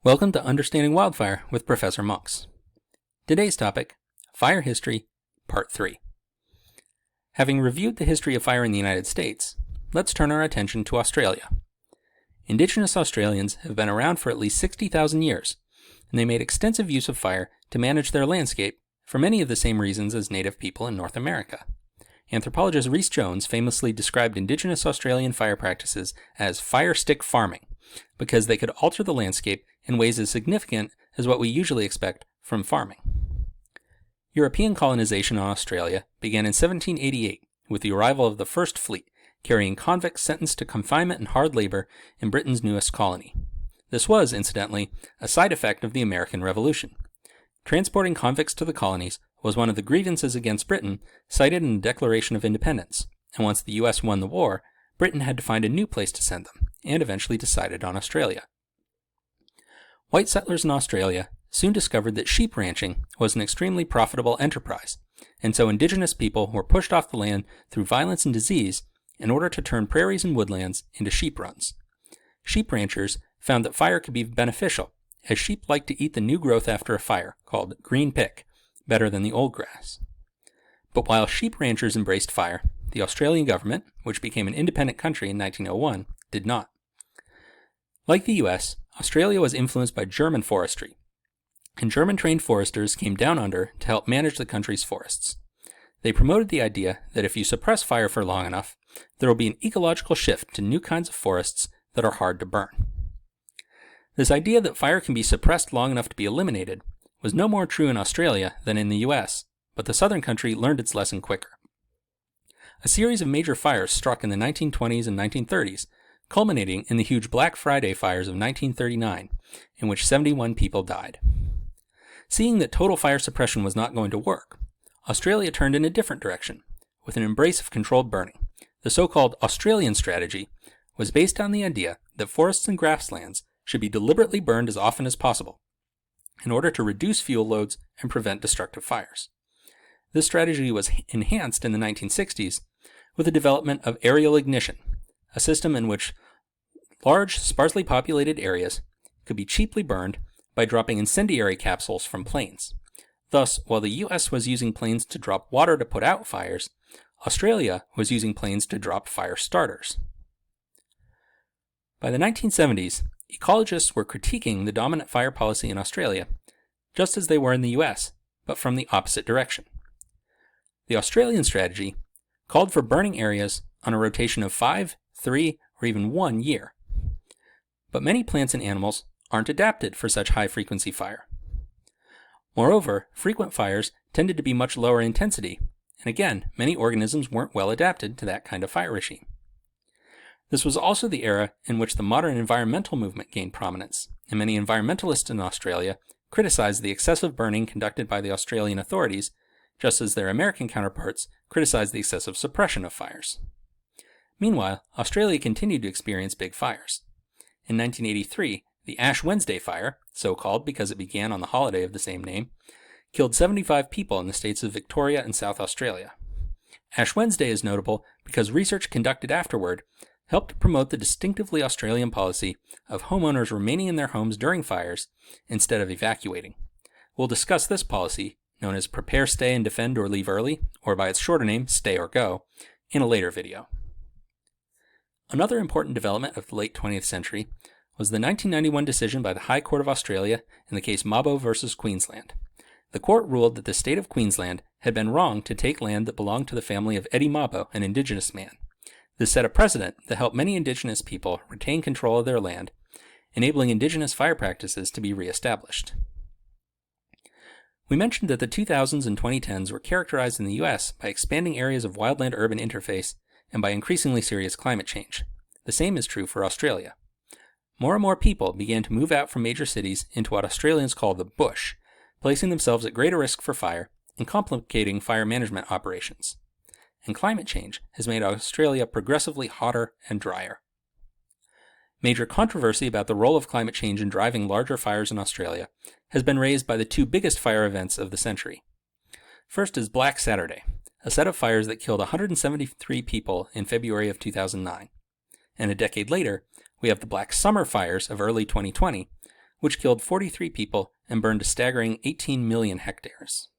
Welcome to Understanding Wildfire with Professor Monks. Today's topic, Fire History, Part 3. Having reviewed the history of fire in the United States, let's turn our attention to Australia. Indigenous Australians have been around for at least 60,000 years, and they made extensive use of fire to manage their landscape for many of the same reasons as native people in North America. Anthropologist Rhys Jones famously described Indigenous Australian fire practices as fire stick farming, because they could alter the landscape in ways as significant as what we usually expect from farming. European colonization on Australia began in 1788 with the arrival of the First Fleet, carrying convicts sentenced to confinement and hard labor in Britain's newest colony. This was, incidentally, a side effect of the American Revolution. Transporting convicts to the colonies was one of the grievances against Britain cited in the Declaration of Independence, and once the U.S. won the war, Britain had to find a new place to send them, and eventually decided on Australia. White settlers in Australia soon discovered that sheep ranching was an extremely profitable enterprise, and so indigenous people were pushed off the land through violence and disease in order to turn prairies and woodlands into sheep runs. Sheep ranchers found that fire could be beneficial, as sheep liked to eat the new growth after a fire, called green pick, better than the old grass. But while sheep ranchers embraced fire, the Australian government, which became an independent country in 1901, did not. Like the US, Australia was influenced by German forestry, and German-trained foresters came down under to help manage the country's forests. They promoted the idea that if you suppress fire for long enough, there will be an ecological shift to new kinds of forests that are hard to burn. This idea that fire can be suppressed long enough to be eliminated was no more true in Australia than in the US, but the southern country learned its lesson quicker. A series of major fires struck in the 1920s and 1930s, culminating in the huge Black Friday fires of 1939, in which 71 people died. Seeing that total fire suppression was not going to work, Australia turned in a different direction, with an embrace of controlled burning. The so-called Australian strategy was based on the idea that forests and grasslands should be deliberately burned as often as possible, in order to reduce fuel loads and prevent destructive fires. This strategy was enhanced in the 1960s with the development of aerial ignition, a system in which large, sparsely populated areas could be cheaply burned by dropping incendiary capsules from planes. Thus, while the US was using planes to drop water to put out fires, Australia was using planes to drop fire starters. By the 1970s, ecologists were critiquing the dominant fire policy in Australia, just as they were in the US, but from the opposite direction. The Australian strategy called for burning areas on a rotation of 5, 3, or even 1 year. But many plants and animals aren't adapted for such high-frequency fire. Moreover, frequent fires tended to be much lower intensity, and again, many organisms weren't well adapted to that kind of fire regime. This was also the era in which the modern environmental movement gained prominence, and many environmentalists in Australia criticized the excessive burning conducted by the Australian authorities, just as their American counterparts criticized the excessive suppression of fires. Meanwhile, Australia continued to experience big fires. In 1983, the Ash Wednesday fire, so called because it began on the holiday of the same name, killed 75 people in the states of Victoria and South Australia. Ash Wednesday is notable because research conducted afterward helped to promote the distinctively Australian policy of homeowners remaining in their homes during fires instead of evacuating. We'll discuss this policy, known as Prepare, Stay, and Defend or Leave Early, or by its shorter name, Stay or Go, in a later video. Another important development of the late 20th century was the 1991 decision by the High Court of Australia in the case Mabo versus Queensland. The court ruled that the state of Queensland had been wrong to take land that belonged to the family of Eddie Mabo, an Indigenous man. This set a precedent that helped many Indigenous people retain control of their land, enabling Indigenous fire practices to be re-established. We mentioned that the 2000s and 2010s were characterized in the US by expanding areas of wildland-urban interface and by increasingly serious climate change. The same is true for Australia. More and more people began to move out from major cities into what Australians call the bush, placing themselves at greater risk for fire and complicating fire management operations. And climate change has made Australia progressively hotter and drier. Major controversy about the role of climate change in driving larger fires in Australia has been raised by the two biggest fire events of the century. First is Black Saturday, a set of fires that killed 173 people in February of 2009. And a decade later, we have the Black Summer fires of early 2020, which killed 43 people and burned a staggering 18 million hectares.